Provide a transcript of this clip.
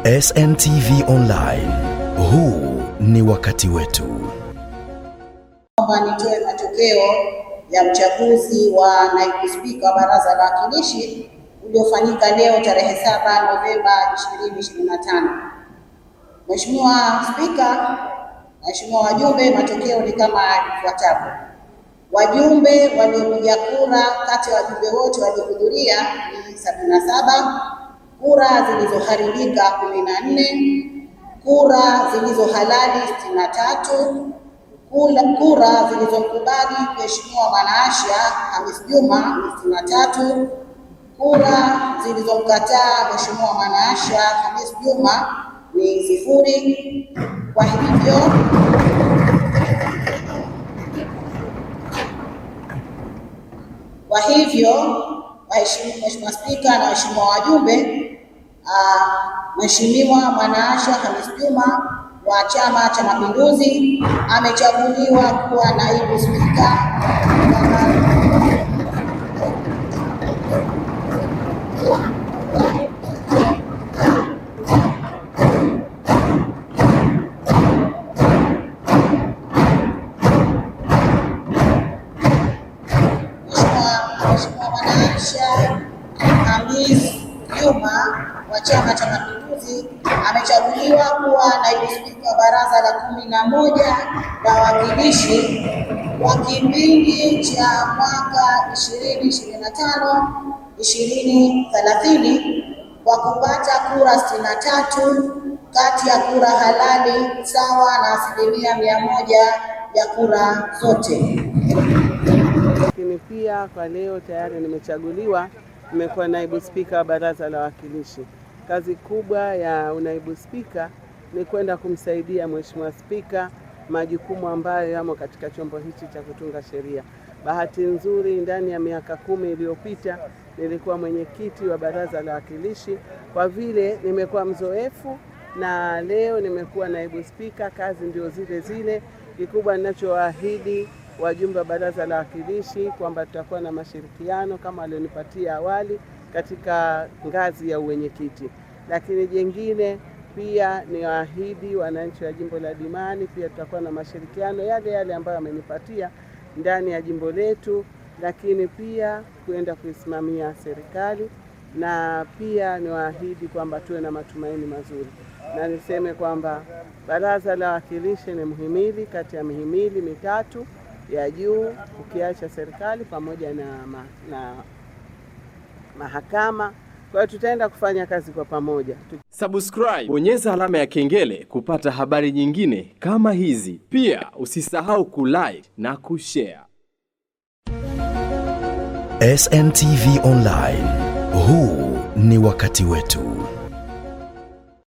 SNTV Online. Huu ni wakati wetu. Nitoe matokeo ya uchaguzi wa naibu spika wa Baraza la Wawakilishi uliofanyika leo tarehe 7 Novemba 2025. Mheshimiwa Spika, Mheshimiwa wajumbe, matokeo ni kama ifuatavyo. Wajumbe waliopiga kura kati ya wajumbe wote waliohudhuria ni 77, kura zilizoharibika 14, kura zilizo halali 63, kura zilizomkubali Mheshimiwa Mwanaasha Hamis Juma ni 63, kura zilizomkataa Mheshimiwa Mwanaasha Hamis Juma ni 0. Kwa hivyo Mheshimiwa Spika na Mheshimiwa wajumbe, Mheshimiwa Mwanaasha Hamis Juma wa Chama cha Mapinduzi amechaguliwa kuwa naibu spika. Mheshimiwa Mwanaasha Hamis Juma wa Chama cha Mapinduzi amechaguliwa kuwa naibu spika wa Baraza la 11 la Wawakilishi wa kipindi cha mwaka 2025-2030 kwa kupata kura 63 kati ya kura halali sawa na 100% ya kura zote. Lakini pia kwa leo tayari nimechaguliwa, nimekuwa naibu spika wa Baraza la Wawakilishi. Kazi kubwa ya unaibu spika ni kwenda kumsaidia Mheshimiwa Spika majukumu ambayo yamo katika chombo hichi cha kutunga sheria. Bahati nzuri, ndani ya miaka 10 iliyopita nilikuwa mwenyekiti wa Baraza la Wawakilishi. Kwa vile nimekuwa mzoefu na leo nimekuwa naibu spika, kazi ndio zile zile. Kikubwa ninachoahidi wajumbe wa Baraza la Wawakilishi kwamba tutakuwa na mashirikiano kama walionipatia awali katika ngazi ya uwenyekiti. Lakini jengine pia ni waahidi wananchi wa jimbo la Dimani, pia tutakuwa na mashirikiano yale ambayo amenipatia ndani ya jimbo letu, lakini pia kuenda kuisimamia serikali, na pia ni waahidi kwamba tuwe na matumaini mazuri. Na niseme kwamba Baraza la Wawakilishi ni muhimili kati ya mihimili mitatu ya juu ukiacha serikali pamoja na mahakama. Kwa hiyo tutaenda kufanya kazi kwa pamoja. Subscribe, bonyeza alama ya kengele kupata habari nyingine kama hizi. Pia usisahau kulike na kushare. SNTV Online. Huu ni wakati wetu.